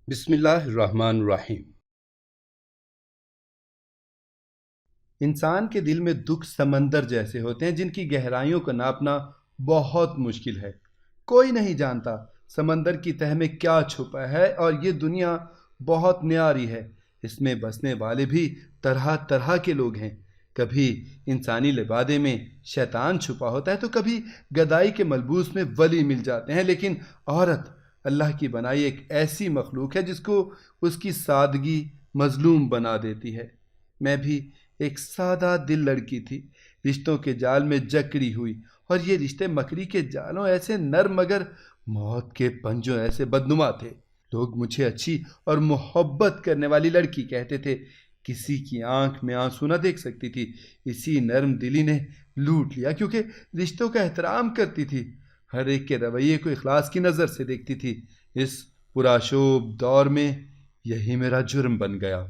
بسم اللہ الرحمن الرحیم۔ انسان کے دل میں دکھ سمندر جیسے ہوتے ہیں جن کی گہرائیوں کو ناپنا بہت مشکل ہے۔ کوئی نہیں جانتا سمندر کی تہہ میں کیا چھپا ہے، اور یہ دنیا بہت نیاری ہے۔ اس میں بسنے والے بھی طرح طرح کے لوگ ہیں۔ کبھی انسانی لبادے میں شیطان چھپا ہوتا ہے تو کبھی گدائی کے ملبوس میں ولی مل جاتے ہیں، لیکن عورت اللہ کی بنائی ایک ایسی مخلوق ہے جس کو اس کی سادگی مظلوم بنا دیتی ہے۔ میں بھی ایک سادہ دل لڑکی تھی، رشتوں کے جال میں جکڑی ہوئی، اور یہ رشتے مکڑی کے جالوں ایسے نرم مگر موت کے پنجوں ایسے بدنما تھے۔ لوگ مجھے اچھی اور محبت کرنے والی لڑکی کہتے تھے۔ کسی کی آنکھ میں آنسو نہ دیکھ سکتی تھی۔ اسی نرم دلی نے لوٹ لیا، کیونکہ رشتوں کا احترام کرتی تھی، ہر ایک کے رویے کو اخلاص کی نظر سے دیکھتی تھی۔ اس پرآشوب دور میں یہی میرا جرم بن گیا۔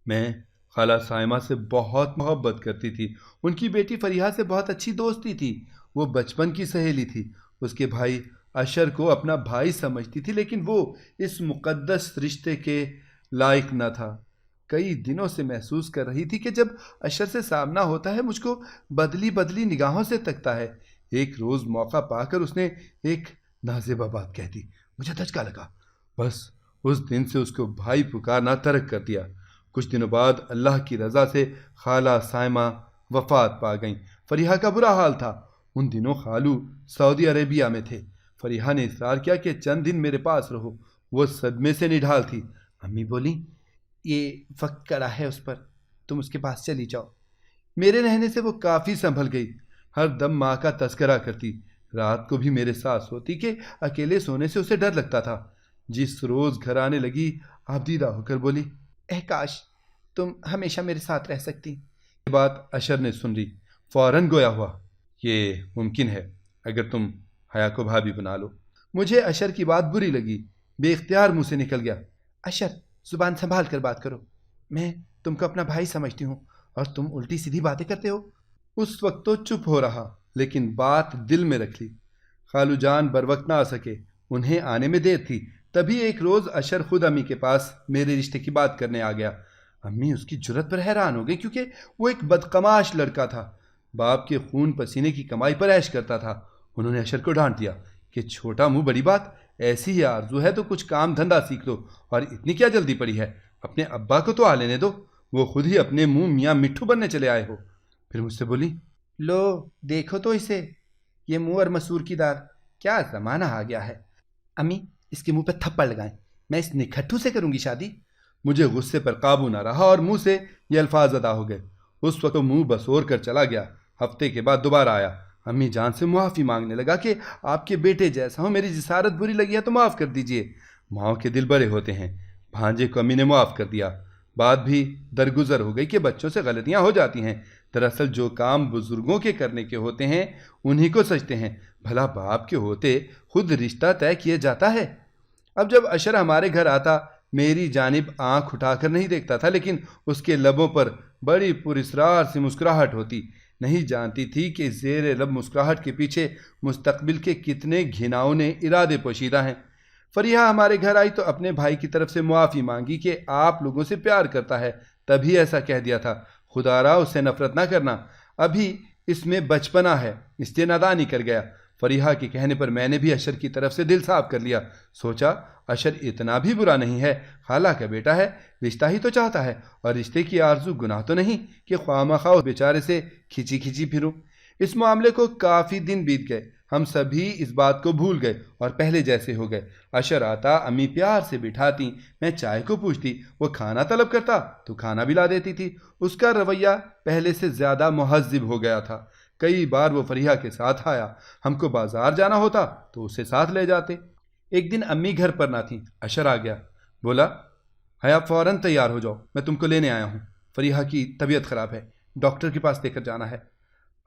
میں خالہ سائمہ سے بہت محبت کرتی تھی۔ ان کی بیٹی فریحہ سے بہت اچھی دوستی تھی۔ وہ بچپن کی سہیلی تھی۔ اس کے بھائی اشر کو اپنا بھائی سمجھتی تھی، لیکن وہ اس مقدس رشتے کے لائق نہ تھا۔ کئی دنوں سے محسوس کر رہی تھی کہ جب اشر سے سامنا ہوتا ہے مجھ کو بدلی بدلی نگاہوں سے تکتا ہے۔ ایک روز موقع پا کر اس نے ایک نازیبہ بات کہہ دی۔ مجھے دھچکا لگا۔ بس اس دن سے اس کو بھائی پکارنا ترک کر دیا۔ کچھ دنوں بعد اللہ کی رضا سے خالہ سائمہ وفات پا گئیں۔ فریحہ کا برا حال تھا۔ ان دنوں خالو سعودی عربیہ میں تھے۔ فریحہ نے اصرار کیا کہ چند دن میرے پاس رہو۔ وہ صدمے سے نڈھال تھی۔ امی بولی، یہ وقت کڑا ہے اس پر، تم اس کے پاس چلی جاؤ۔ میرے رہنے سے وہ کافی سنبھل گئی۔ ہر دم ماں کا تذکرہ کرتی۔ رات کو بھی میرے ساتھ سوتی کہ اکیلے سونے سے اسے ڈر لگتا تھا۔ جس روز گھر آنے لگی آبدیدہ ہو کر بولی، کاش تم ہمیشہ میرے ساتھ رہ سکتی۔ یہ بات اشر نے سن لی۔ فوراً گویا ہوا، یہ ممکن ہے اگر تم حیا کو بھابھی بنا لو۔ مجھے اشر کی بات بری لگی۔ بے اختیار منہ سے نکل گیا، اشر زبان سنبھال کر بات کرو، میں تم کو اپنا بھائی سمجھتی ہوں اور تم الٹی سیدھی باتیں کرتے ہو۔ اس وقت تو چپ ہو رہا، لیکن بات دل میں رکھ لی۔ خالو جان بر وقت نہ آ سکے، انہیں آنے میں دیر تھی۔ تبھی ایک روز اشر خود امی کے پاس میرے رشتے کی بات کرنے آ گیا۔ امی اس کی جرت پر حیران ہو گئی، کیونکہ وہ ایک بدقماش لڑکا تھا، باپ کے خون پسینے کی کمائی پر عیش کرتا تھا۔ انہوں نے اشر کو ڈانٹ دیا کہ چھوٹا منہ بڑی بات، ایسی ہی آرزو ہے تو کچھ کام دھندا سیکھ لو، اور اتنی کیا جلدی پڑی ہے؟ اپنے ابا کو تو آ لینے دو، وہ خود ہی اپنے منہ میاں مٹھو بننے چلے آئے ہو۔ پھر مجھ سے بولی، لو دیکھو تو اسے، یہ منہ اور مسور کی دار، کیا زمانہ آ گیا ہے۔ امی اس کے منہ پہ تھپڑ لگائیں، میں اس نکھٹو سے کروں گی شادی۔ مجھے غصے پر قابو نہ رہا اور منہ سے یہ الفاظ ادا ہو گئے۔ اس وقت منہ بسور کر چلا گیا۔ ہفتے کے بعد دوبارہ آیا۔ امی جان سے معافی مانگنے لگا کہ آپ کے بیٹے جیسا ہوں، میری جسارت بری لگی ہے تو معاف کر دیجئے۔ ماؤں کے دل بڑے ہوتے ہیں۔ بھانجے کو امی نے معاف کر دیا۔ بات بھی درگزر ہو گئی کہ بچوں سے غلطیاں ہو جاتی ہیں، دراصل جو کام بزرگوں کے کرنے کے ہوتے ہیں انہی کو سجتے ہیں، بھلا باپ کے ہوتے خود رشتہ طے کیے جاتا ہے۔ اب جب اشر ہمارے گھر آتا میری جانب آنکھ اٹھا کر نہیں دیکھتا تھا، لیکن اس کے لبوں پر بڑی پراسرار سی مسکراہٹ ہوتی۔ نہیں جانتی تھی کہ زیر لب مسکراہٹ کے پیچھے مستقبل کے کتنے گھناؤنے ارادے پوشیدہ ہیں۔ فریحہ ہمارے گھر آئی تو اپنے بھائی کی طرف سے معافی مانگی کہ آپ لوگوں سے پیار کرتا ہے، تبھی ایسا کہہ دیا تھا، خدا را اس سے نفرت نہ کرنا، ابھی اس میں بچپنا ہے، اس لیے نادانی کر گیا۔ فریحہ کے کہنے پر میں نے بھی اشر کی طرف سے دل صاف کر لیا۔ سوچا اشر اتنا بھی برا نہیں ہے، خالہ کا بیٹا ہے، رشتہ ہی تو چاہتا ہے، اور رشتے کی آرزو گناہ تو نہیں کہ خواہ مخواہ اس بیچارے سے کھچی کھچی پھروں۔ اس معاملے کو کافی دن بیت گئے، ہم سبھی اس بات کو بھول گئے اور پہلے جیسے ہو گئے۔ اشر آتا، امی پیار سے بٹھاتی، میں چائے کو پوچھتی، وہ کھانا طلب کرتا تو کھانا بھی لا دیتی تھی۔ اس کا رویہ پہلے سے زیادہ مہذب ہو گیا تھا۔ کئی بار وہ فریحہ کے ساتھ آیا، ہم کو بازار جانا ہوتا تو اسے ساتھ لے جاتے۔ ایک دن امی گھر پر نہ تھیں، اشر آ گیا، بولا، حیا فوراً تیار ہو جاؤ، میں تم کو لینے آیا ہوں، فریحہ کی طبیعت خراب ہے، ڈاکٹر کے پاس لے کر جانا ہے۔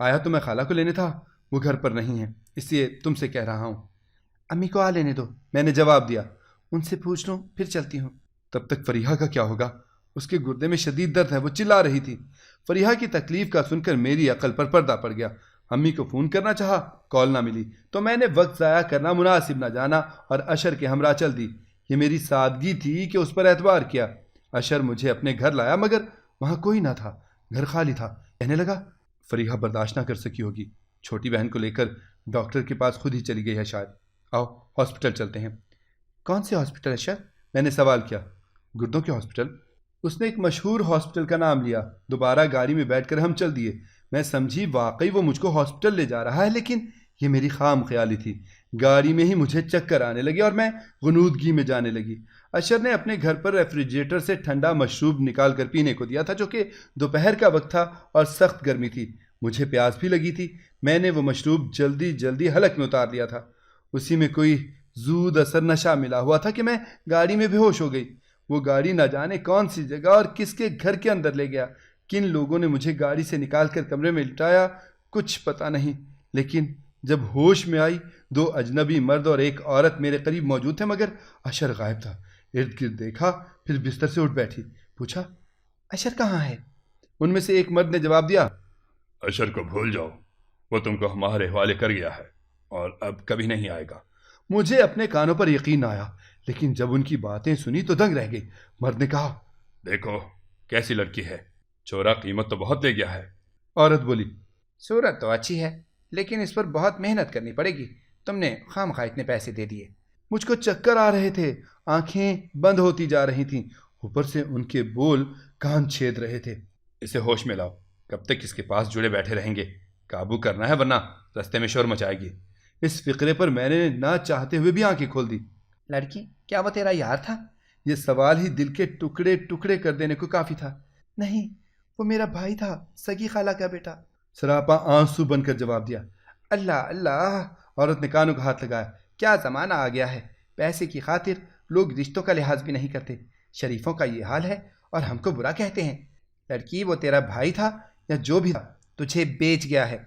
آیا تو میں خالہ کو لینے تھا، وہ گھر پر نہیں ہے، اس لیے تم سے کہہ رہا ہوں۔ امی کو آ لینے دو، میں نے جواب دیا، ان سے پوچھ لوں پھر چلتی ہوں۔ تب تک فریحہ کا کیا ہوگا؟ اس کے گردے میں شدید درد ہے، وہ چلا رہی تھی۔ فریحہ کی تکلیف کا سن کر میری عقل پر پردہ پڑ گیا۔ امی کو فون کرنا چاہا، کال نہ ملی، تو میں نے وقت ضائع کرنا مناسب نہ جانا اور اشر کے ہمراہ چل دی۔ یہ میری سادگی تھی کہ اس پر اعتبار کیا۔ اشر مجھے اپنے گھر لایا مگر وہاں کوئی نہ تھا، گھر خالی تھا۔ کہنے لگا فریحہ برداشت نہ کر سکی ہوگی، چھوٹی بہن کو لے کر ڈاکٹر کے پاس خود ہی چلی گئی ہے شاید، آؤ ہاسپٹل چلتے ہیں۔ کون سے ہاسپٹل اشر؟ میں نے سوال کیا۔ گردوں کے ہاسپٹل۔ اس نے ایک مشہور ہاسپٹل کا نام لیا۔ دوبارہ گاڑی میں بیٹھ کر ہم چل دیے۔ میں سمجھی واقعی وہ مجھ کو ہاسپٹل لے جا رہا ہے، لیکن یہ میری خام خیالی تھی۔ گاڑی میں ہی مجھے چکر آنے لگے اور میں غنودگی میں جانے لگی۔ اشر نے اپنے گھر پر ریفریجریٹر سے ٹھنڈا مشروب نکال کر پینے کو دیا تھا، جو کہ دوپہر کا وقت تھا اور سخت گرمی تھی۔ مجھے پیاس بھی لگی تھی۔ میں نے وہ مشروب جلدی جلدی حلق میں اتار لیا تھا۔ اسی میں کوئی زود اثر نشہ ملا ہوا تھا کہ میں گاڑی میں بے ہوش ہو گئی۔ وہ گاڑی نہ جانے کون سی جگہ اور کس کے گھر کے اندر لے گیا، کن لوگوں نے مجھے گاڑی سے نکال کر کمرے میں لٹایا، کچھ پتہ نہیں۔ لیکن جب ہوش میں آئی، 2 اجنبی مرد اور ایک عورت میرے قریب موجود تھے، مگر اشر غائب تھا۔ ارد گرد دیکھا، پھر بستر سے اٹھ بیٹھی۔ پوچھا اشر کہاں ہے؟ ان میں سے ایک مرد نے جواب دیا، اشر کو بھول جاؤ، وہ تم کو ہمارے حوالے کر گیا ہے اور اب کبھی نہیں آئے گا۔ مجھے اپنے کانوں پر یقین آیا، لیکن جب ان کی باتیں سنی تو دنگ رہ گئی۔ مرد نے کہا، دیکھو کیسی لڑکی ہے، چورا قیمت تو بہت لے گیا ہے۔ عورت بولی، صورت تو اچھی ہے، لیکن اس پر بہت محنت کرنی پڑے گی، تم نے خام خواہ اتنے پیسے دے دیے۔ مجھ کو چکر آ رہے تھے، آنکھیں بند ہوتی جا رہی تھیں، اوپر سے ان کے بول کان چھید رہے تھے۔ اسے ہوش میں لاؤ، کب تک اس کے پاس جڑے بیٹھے رہیں گے؟ قابو کرنا ہے ورنہ رستے میں شور مچائے گی۔ اس فقرے پر میں نے نہ چاہتے ہوئے بھی آنکھیں کھول دی۔ لڑکی کیا وہ تیرا یار تھا؟ یہ سوال ہی دل کے ٹکڑے ٹکڑے کر دینے کو کافی تھا۔ نہیں، وہ میرا بھائی تھا، سگی خالہ کا بیٹا۔ سراپا آنسو بن کر جواب دیا۔ اللہ اللہ، عورت نے کانوں کا ہاتھ لگایا۔ کیا زمانہ آ گیا ہے، پیسے کی خاطر لوگ رشتوں کا لحاظ بھی نہیں کرتے۔ شریفوں کا یہ حال ہے اور ہم کو برا کہتے ہیں۔ لڑکی وہ تیرا بھائی تھا یا جو بھی تھا، تجھے بیچ گیا ہے۔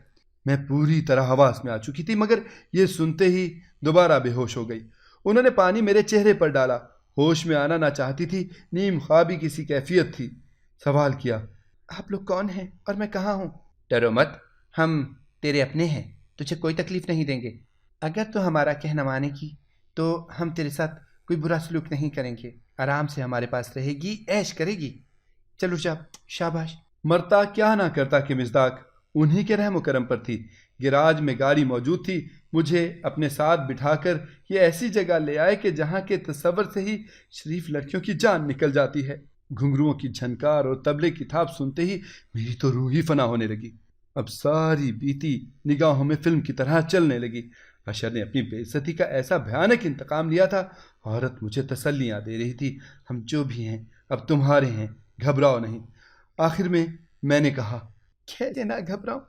میں پوری طرح حواس میں آ چکی تھی، مگر یہ سنتے ہی دوبارہ بے ہوش ہو گئی۔ انہوں نے پانی میرے چہرے پر ڈالا۔ ہوش میں آنا نہ چاہتی تھی، نیم خوابی کسی کیفیت تھی۔ سوال کیا، آپ لوگ کون ہیں اور میں کہاں ہوں؟ ڈرو مت، ہم تیرے اپنے ہیں، تجھے کوئی تکلیف نہیں دیں گے۔ اگر تو ہمارا کہنا مانے گی تو ہم تیرے ساتھ کوئی برا سلوک نہیں کریں گے، آرام سے ہمارے پاس رہے گی، عیش کرے گی۔ چلو شاباش۔ مرتا کیا نہ کرتا کہ مصداق انہی کے رحم و کرم پر تھی۔ گراج میں گاڑی موجود تھی۔ مجھے اپنے ساتھ بٹھا کر یہ ایسی جگہ لے آئے کہ جہاں کے تصور سے ہی شریف لڑکیوں کی جان نکل جاتی ہے۔ گھنگروؤں کی جھنکار اور طبلے کی تھاپ سنتے ہی میری تو روح ہی فنا ہونے لگی۔ اب ساری بیتی نگاہوں میں فلم کی طرح چلنے لگی۔ اشر نے اپنی بے عزتی کا ایسا بھیانک انتقام لیا تھا۔ عورت مجھے تسلیاں دے رہی تھی، ہم جو بھی ہیں اب تمہارے ہیں، گھبراؤ نہیں۔ آخر میں نے کہا، کیسے نہ گھبراؤں،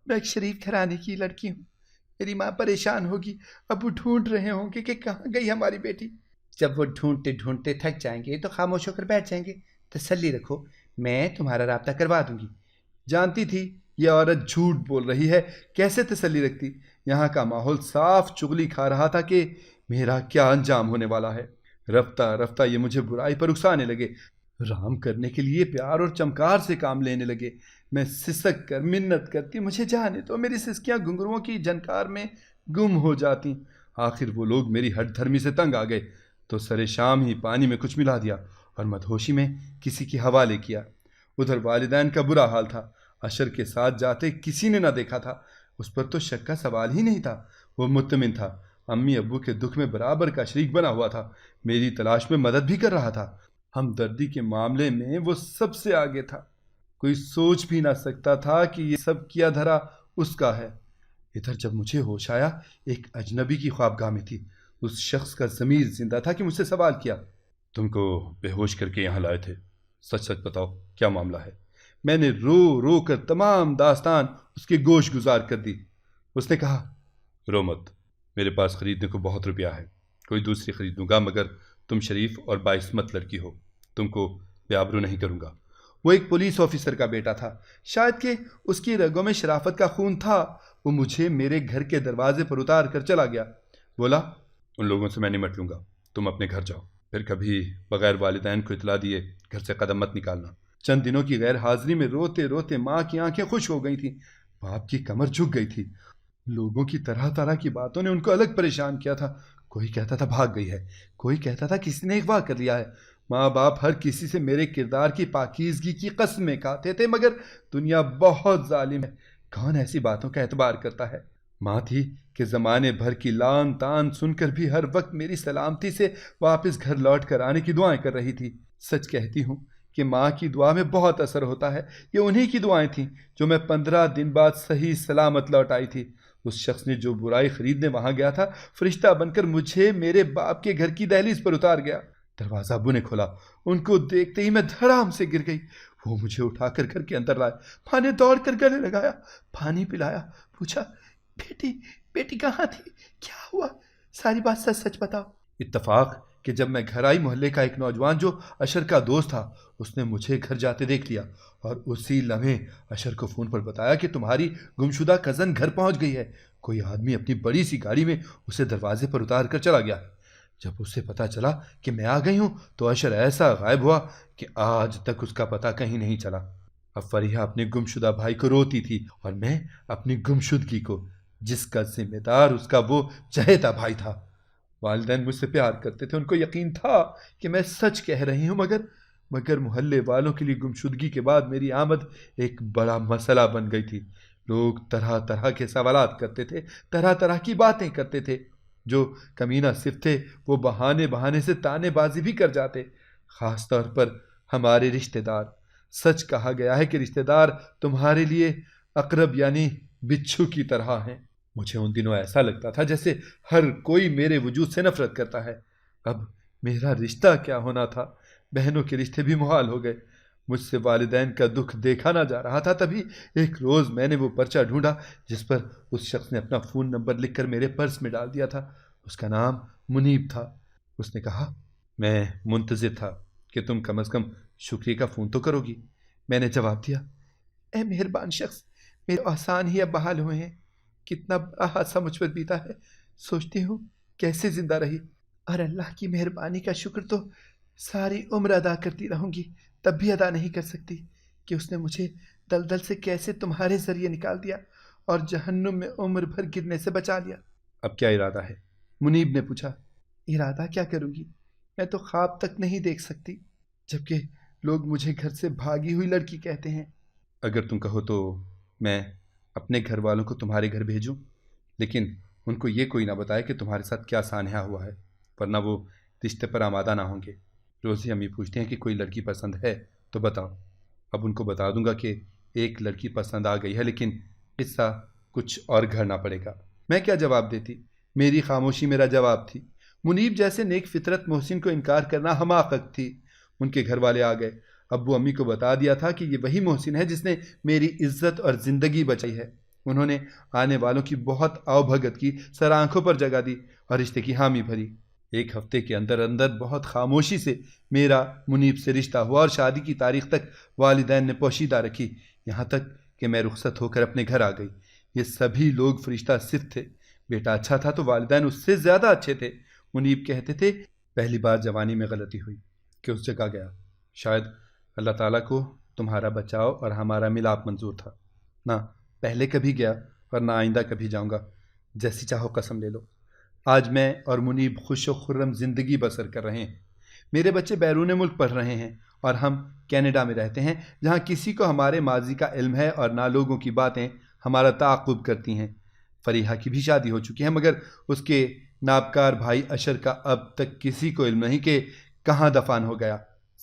میں ایک شریف گھرانے کی لڑکی ہوں، میری ماں پریشان ہوگی، اب وہ ڈھونڈ رہے ہوں گے کہ کہاں گئی ہماری بیٹی۔ جب وہ ڈھونڈتے ڈھونڈتے تھک جائیں گے تو خاموش ہو کر بیٹھ جائیں گے۔ تسلی رکھو، میں تمہارا رابطہ کروا دوں گی۔ جانتی تھی یہ عورت جھوٹ بول رہی ہے، کیسے تسلی رکھتی؟ یہاں کا ماحول صاف چغلی کھا رہا تھا کہ میرا کیا انجام ہونے والا ہے۔ رفتہ رفتہ یہ مجھے برائی پر اکسانے لگے، رام کرنے کے لیے پیار اور چمکار سے کام لینے لگے۔ میں سسک کر منت کرتی، مجھے جانے تو میری سسکیاں گھنگروؤں کی جھنکار میں گم ہو جاتی۔ آخر وہ لوگ میری ہٹ دھرمی سے تنگ آ گئے تو سرے شام ہی پانی میں کچھ ملا دیا اور مدہوشی میں کسی کے حوالے کیا۔ ادھر والدین کا برا حال تھا، اشر کے ساتھ جاتے کسی نے نہ دیکھا تھا، اس پر تو شک کا سوال ہی نہیں تھا۔ وہ مطمئن تھا، امی ابو کے دکھ میں برابر کا شریک بنا ہوا تھا، میری تلاش میں مدد بھی کر رہا تھا۔ ہمدردی کے معاملے میں وہ سب سے آگے تھا، کوئی سوچ بھی نہ سکتا تھا کہ یہ سب کیا دھرا اس کا ہے۔ ادھر جب مجھے ہوش آیا، ایک اجنبی کی خوابگاہ میں تھی۔ اس شخص کا ضمیر زندہ تھا کہ مجھ سے سوال کیا، تم کو بے ہوش کر کے یہاں لائے تھے، سچ سچ بتاؤ کیا معاملہ ہے؟ میں نے رو رو کر تمام داستان اس کے گوش گزار کر دی۔ اس نے کہا، رو مت، میرے پاس خریدنے کو بہت روپیہ ہے، کوئی دوسری خرید دوں گا، مگر تم شریف اور باعصمت لڑکی ہو، تم کو بے آبرو نہیں کروں گا۔ وہ ایک پولیس آفیسر کا بیٹا تھا، شاید کہ اس کی رگوں میں شرافت کا خون تھا۔ وہ مجھے میرے گھر کے دروازے پر اتار کر چلا گیا، بولا، ان لوگوں سے میں نمٹ لوں گا، تم اپنے گھر جاؤ، پھر کبھی بغیر والدین کو اطلاع دیے گھر سے قدم مت نکالنا۔ چند دنوں کی غیر حاضری میں روتے روتے ماں کی آنکھیں خوش ہو گئی تھیں، باپ کی کمر جھک گئی تھی۔ لوگوں کی طرح طرح کی باتوں نے ان کو الگ پریشان کیا تھا، کوئی کہتا تھا بھاگ گئی ہے، کوئی کہتا تھا کسی نے اغوا کر لیا ہے۔ ماں باپ ہر کسی سے میرے کردار کی پاکیزگی کی قسمیں کھاتے تھے، مگر دنیا بہت ظالم ہے، کون ایسی باتوں کا اعتبار کرتا ہے۔ ماں تھی کہ زمانے بھر کی لان تان سن کر بھی ہر وقت میری سلامتی سے واپس گھر لوٹ کر آنے کی دعائیں کر رہی تھی۔ سچ کہتی ہوں کہ ماں کی دعا میں بہت اثر ہوتا ہے۔ یہ انہی کی دعائیں تھیں جو میں 15 دن بعد صحیح سلامت لوٹ آئی تھی۔ اس شخص نے جو برائی خریدنے وہاں گیا تھا، فرشتہ بن کر مجھے میرے باپ کے گھر کی دہلیز پر اتار گیا۔ دروازہ ابو نے کھولا، ان کو دیکھتے ہی میں دھڑام سے گر گئی۔ وہ مجھے اٹھا کر گھر کے اندر لائے، ماں نے دوڑ کر گلے لگایا، پانی پلایا، پوچھا بیٹی کہاں تھی، کیا ہوا، ساری بات سچ سچ بتاؤ۔ اتفاق کہ جب میں گھر آئی، محلے کا ایک نوجوان جو اشر کا دوست تھا، اس نے مجھے گھر جاتے دیکھ لیا اور اسی لمحے اشر کو فون پر بتایا کہ تمہاری گمشدہ کزن گھر پہنچ گئی ہے۔ کوئی آدمی اپنی بڑی سی گاڑی میں اسے دروازے پر اتار کر چلا گیا۔ جب اسے پتا چلا کہ میں آ گئی ہوں تو اشر ایسا غائب ہوا کہ آج تک اس کا پتہ کہیں نہیں چلا۔ اب فریحہ اپنے گمشدہ بھائی کو روتی تھی اور میں اپنی گمشدگی کو، جس کا ذمہ دار اس کا وہ چہیتا بھائی تھا۔ والدین مجھ سے پیار کرتے تھے، ان کو یقین تھا کہ میں سچ کہہ رہی ہوں، مگر محلے والوں کے لیے گمشدگی کے بعد میری آمد ایک بڑا مسئلہ بن گئی تھی۔ لوگ طرح طرح کے سوالات کرتے تھے، طرح طرح کی باتیں کرتے تھے۔ جو کمینہ صرف تھے وہ بہانے سے تانے بازی بھی کر جاتے، خاص طور پر ہمارے رشتہ دار۔ سچ کہا گیا ہے کہ رشتہ دار تمہارے لیے اقرب یعنی بچھو کی طرح ہیں۔ مجھے ان دنوں ایسا لگتا تھا جیسے ہر کوئی میرے وجود سے نفرت کرتا ہے۔ اب میرا رشتہ کیا ہونا تھا، بہنوں کے رشتے بھی محال ہو گئے۔ مجھ سے والدین کا دکھ دیکھا نہ جا رہا تھا۔ تبھی ایک روز میں نے وہ پرچہ ڈھونڈا جس پر اس شخص نے اپنا فون نمبر لکھ کر میرے پرس میں ڈال دیا تھا۔ اس کا نام منیب تھا۔ اس نے کہا، میں منتظر تھا کہ تم کم از کم شکریہ کا فون تو کرو گی۔ میں نے جواب دیا، اے مہربان شخص، میرے آسان ہی اب بحال ہوئے ہیں۔ کتنا بڑا حادثہ مجھ پر بیتا ہے، سوچتی ہوں کیسے زندہ رہی، اور اللہ کی مہربانی کا شکر تو ساری عمر ادا کرتی رہوں گی، تب بھی ادا نہیں کر سکتی کہ اس نے مجھے دلدل سے کیسے تمہارے ذریعے نکال دیا اور جہنم میں عمر بھر گرنے سے بچا لیا۔ اب کیا ارادہ ہے؟ منیب نے پوچھا۔ ارادہ کیا کروں گی، میں تو خواب تک نہیں دیکھ سکتی، جبکہ لوگ مجھے گھر سے بھاگی ہوئی لڑکی کہتے ہیں۔ اگر تم کہو تو میں اپنے گھر والوں کو تمہارے گھر بھیجوں، لیکن ان کو یہ کوئی نہ بتائے کہ تمہارے ساتھ کیا سانحہ ہوا ہے، ورنہ وہ رشتے پر آمادہ نہ ہوں گے۔ روزی امی پوچھتے ہیں کہ کوئی لڑکی پسند ہے تو بتاؤ۔ اب ان کو بتا دوں گا کہ ایک لڑکی پسند آ گئی ہے، لیکن قصہ کچھ اور گھڑنا پڑے گا۔ میں کیا جواب دیتی؟ میری خاموشی میرا جواب تھی۔ منیب جیسے نیک فطرت محسن کو انکار کرنا حماقت تھی۔ ان کے گھر والے آ گئے۔ ابو امی کو بتا دیا تھا کہ یہ وہی محسن ہے جس نے میری عزت اور زندگی بچائی ہے۔ انہوں نے آنے والوں کی بہت آؤ بھگت کی، سر آنکھوں پر جگہ دی اور رشتے کی حامی بھری۔ ایک ہفتے کے اندر بہت خاموشی سے میرا منیب سے رشتہ ہوا اور شادی کی تاریخ تک والدین نے پوشیدہ رکھی، یہاں تک کہ میں رخصت ہو کر اپنے گھر آ گئی۔ یہ سبھی لوگ فرشتہ صفت تھے۔ بیٹا اچھا تھا تو والدین اس سے زیادہ اچھے تھے۔ منیب کہتے تھے، پہلی بار جوانی میں غلطی ہوئی کہ اس جگہ گیا، شاید اللہ تعالیٰ کو تمہارا بچاؤ اور ہمارا ملاپ منظور تھا۔ نہ پہلے کبھی گیا اور نہ آئندہ کبھی جاؤں گا، جیسی چاہو قسم لے لو۔ آج میں اور منیب خوش و خرم زندگی بسر کر رہے ہیں۔ میرے بچے بیرون ملک پڑھ رہے ہیں اور ہم کینیڈا میں رہتے ہیں، جہاں کسی کو ہمارے ماضی کا علم ہے اور نہ لوگوں کی باتیں ہمارا تعاقب کرتی ہیں۔ فریحہ کی بھی شادی ہو چکی ہے، مگر اس کے نابکار بھائی اشر کا اب تک کسی کو علم نہیں کہ کہاں دفن ہو گیا،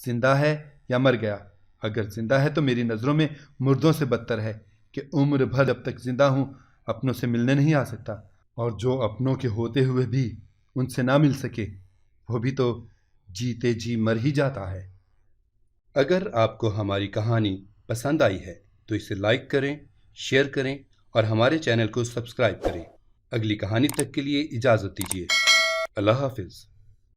زندہ ہے یا مر گیا۔ اگر زندہ ہے تو میری نظروں میں مردوں سے بدتر ہے کہ عمر بھر جب تک زندہ ہوں اپنوں سے ملنے نہیں آ سکتا، اور جو اپنوں کے ہوتے ہوئے بھی ان سے نہ مل سکے وہ بھی تو جیتے جی مر ہی جاتا ہے۔ اگر آپ کو ہماری کہانی پسند آئی ہے تو اسے لائک کریں، شیئر کریں اور ہمارے چینل کو سبسکرائب کریں۔ اگلی کہانی تک کے لیے اجازت دیجیے۔ اللہ حافظ۔